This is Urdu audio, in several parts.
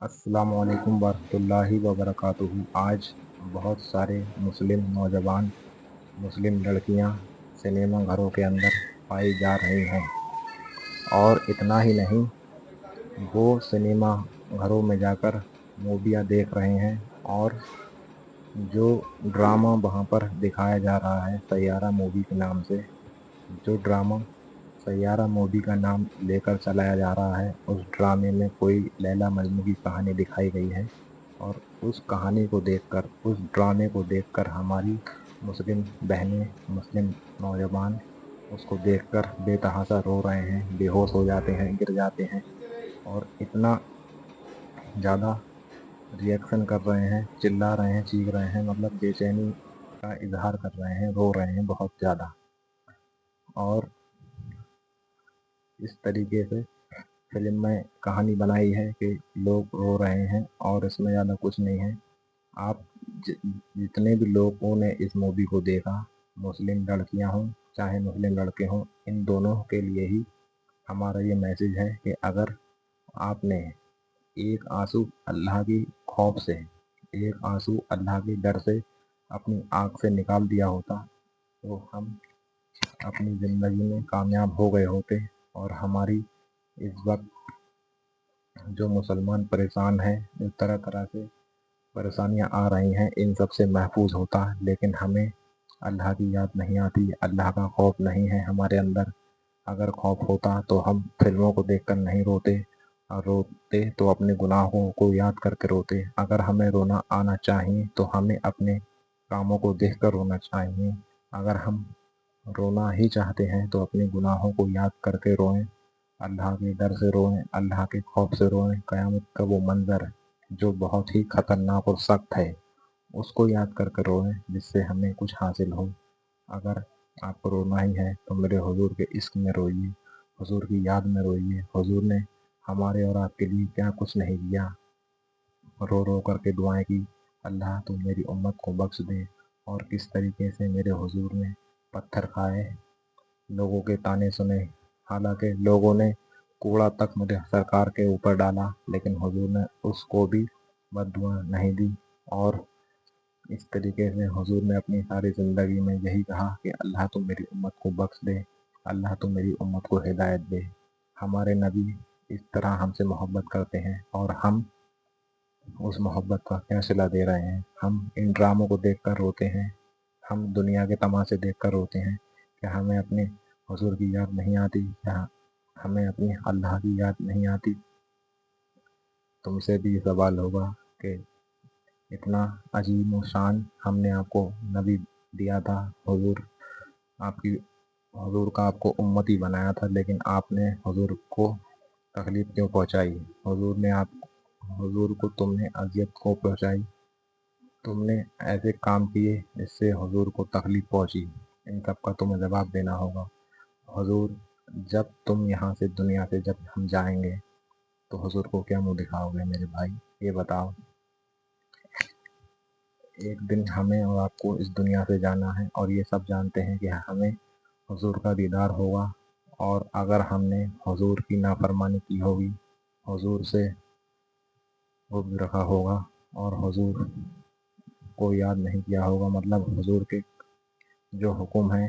السلام علیکم ورحمۃ اللہ وبرکاتہ۔ آج بہت سارے مسلم نوجوان، مسلم لڑکیاں سنیما گھروں کے اندر پائی جا رہی ہیں، اور اتنا ہی نہیں، وہ سنیما گھروں میں جا کر موویاں دیکھ رہے ہیں، اور جو ڈرامہ وہاں پر دکھایا جا رہا ہے سیارہ مووی کے نام سے، جو ڈرامہ سیارہ مووی کا نام لے کر چلایا جا رہا ہے، اس ڈرامے میں کوئی لیلا مجنوں کی کہانی دکھائی گئی ہے، اور اس کہانی کو دیکھ کر، اس ڈرامے کو دیکھ کر ہماری مسلم بہنیں، مسلم نوجوان اس کو دیکھ کر بے تحاشا رو رہے ہیں، بے ہوش ہو جاتے ہیں، گر جاتے ہیں، اور اتنا زیادہ ریئیکشن کر رہے ہیں، چلا رہے ہیں، چیخ رہے ہیں، مطلب بے چینی کا اظہار کر رہے ہیں، رو رہے ہیں بہت زیادہ۔ اور اس طریقے سے فلم میں کہانی بنائی ہے کہ لوگ رو رہے ہیں، اور اس میں زیادہ کچھ نہیں ہے۔ آپ جتنے بھی لوگوں نے اس مووی کو دیکھا، مسلم لڑکیاں ہوں چاہے مسلم لڑکے ہوں، ان دونوں کے لیے ہی ہمارا یہ میسج ہے کہ اگر آپ نے ایک آنسو اللہ کی خوف سے، ایک آنسو اللہ کے ڈر سے اپنی آنکھ سے نکال دیا ہوتا، تو ہم اپنی زندگی میں کامیاب ہو گئے ہوتے، اور ہماری اس وقت جو مسلمان پریشان ہیں، جو طرح طرح سے پریشانیاں آ رہی ہیں، ان سب سے محفوظ ہوتا۔ لیکن ہمیں اللہ کی یاد نہیں آتی، اللہ کا خوف نہیں ہے ہمارے اندر۔ اگر خوف ہوتا تو ہم فلموں کو دیکھ کر نہیں روتے، اور روتے تو اپنے گناہوں کو یاد کر کے روتے۔ اگر ہمیں رونا آنا چاہیے تو ہمیں اپنے کاموں کو دیکھ کر رونا چاہیے۔ اگر ہم رونا ہی چاہتے ہیں تو اپنے گناہوں کو یاد کر کے روئیں، اللہ کے ڈر سے روئیں، اللہ کے خوف سے روئیں۔ قیامت کا وہ منظر جو بہت ہی خطرناک اور سخت ہے، اس کو یاد کر کے روئیں، جس سے ہمیں کچھ حاصل ہو۔ اگر آپ کو رونا ہی ہے تو میرے حضور کے عشق میں روئیے، حضور کی یاد میں روئیے۔ حضور نے ہمارے اور آپ کے لیے کیا کچھ نہیں کیا، رو رو کر کے دعائیں کی، اللہ تو میری امت کو بخش دے۔ اور کس طریقے سے میرے حضور نے پتھر کھائے، لوگوں کے تانے سنے، حالانکہ لوگوں نے کوڑا تک مجھے سرکار کے اوپر ڈالا، لیکن حضور نے اس کو بھی بد دعا نہیں دی۔ اور اس طریقے سے حضور نے اپنی ساری زندگی میں یہی کہا کہ اللہ تو میری امت کو بخش دے، اللہ تو میری امت کو ہدایت دے۔ ہمارے نبی اس طرح ہم سے محبت کرتے ہیں، اور ہم اس محبت کا کیا صلہ دے رہے ہیں؟ ہم ان ڈراموں کو دیکھ کر روتے ہیں، ہم دنیا کے تماشے دیکھ کر روتے ہیں۔ کیا ہمیں اپنے حضور کی یاد نہیں آتی؟ کیا ہمیں اپنی اللہ کی یاد نہیں آتی؟ تم سے بھی یہ سوال ہوگا کہ اتنا عظیم و شان ہم نے آپ کو نبی دیا تھا، حضور کا آپ کو امتی بنایا تھا، لیکن آپ نے حضور کو تکلیف کیوں پہنچائی؟ حضور کو تم نے اذیت کو پہنچائی، تم نے ایسے کام کیے جس سے حضور کو تکلیف پہنچی۔ ان سب کا تمہیں جواب دینا ہوگا۔ حضور جب تم یہاں سے دنیا سے جب ہم جائیں گے تو حضور کو کیا منہ دکھاؤ گے میرے بھائی؟ یہ بتاؤ۔ ایک دن ہمیں اور آپ کو اس دنیا سے جانا ہے، اور یہ سب جانتے ہیں کہ ہمیں حضور کا دیدار ہوگا، اور اگر ہم نے حضور کی نافرمانی کی ہوگی، حضور سے بغض رکھا ہوگا، اور حضور کو یاد نہیں کیا ہوگا، مطلب حضور کے جو حکم ہیں،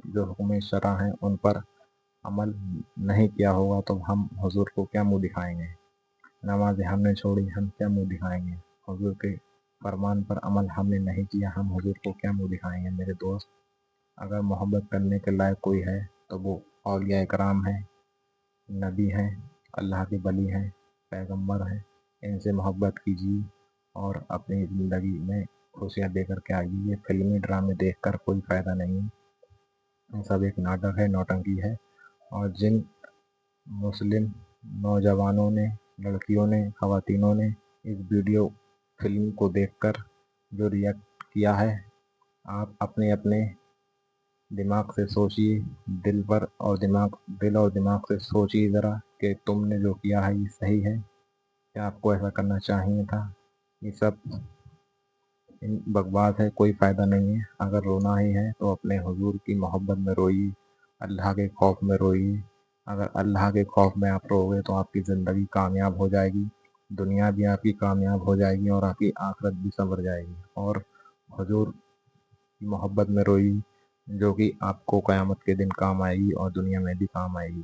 جو حکم شرع ہیں، ان پر عمل نہیں کیا ہوگا، تو ہم حضور کو کیا منہ دکھائیں گے؟ نماز ہم نے چھوڑی، ہم کیا منہ دکھائیں گے؟ حضور کے فرمان پر عمل ہم نے نہیں کیا، ہم حضور کو کیا منہ دکھائیں گے؟ میرے دوست، اگر محبت کرنے کے لائق کوئی ہے تو وہ اولیاء کرام ہیں، نبی ہیں، اللہ کے ولی ہیں، پیغمبر ہیں۔ ان سے محبت کیجیے اور اپنی زندگی میں خوشیاں دے کر کے آئیے۔ یہ فلمی ڈرامے دیکھ کر کوئی فائدہ نہیں ہے، یہ سب ایک ناٹک ہے، نوٹنکی ہے۔ اور جن مسلم نوجوانوں نے، لڑکیوں نے، خواتینوں نے اس ویڈیو فلم کو دیکھ کر جو ریئیکٹ کیا ہے، آپ اپنے اپنے دماغ سے سوچیے، دل اور دماغ سے سوچیے ذرا کہ تم نے جو کیا ہے یہ صحیح ہے؟ کیا آپ کو ایسا کرنا چاہیے تھا؟ یہ سب بکواس ہے، کوئی فائدہ نہیں ہے۔ اگر رونا ہی ہے تو اپنے حضور کی محبت میں روئیے، اللہ کے خوف میں روئیے۔ اگر اللہ کے خوف میں آپ رو گے تو آپ کی زندگی کامیاب ہو جائے گی، دنیا بھی آپ کی کامیاب ہو جائے گی اور آپ کی آخرت بھی سنور جائے گی، اور حضور کی محبت میں روئی جو کہ آپ کو قیامت کے دن کام آئے گی اور دنیا میں بھی کام آئے گی۔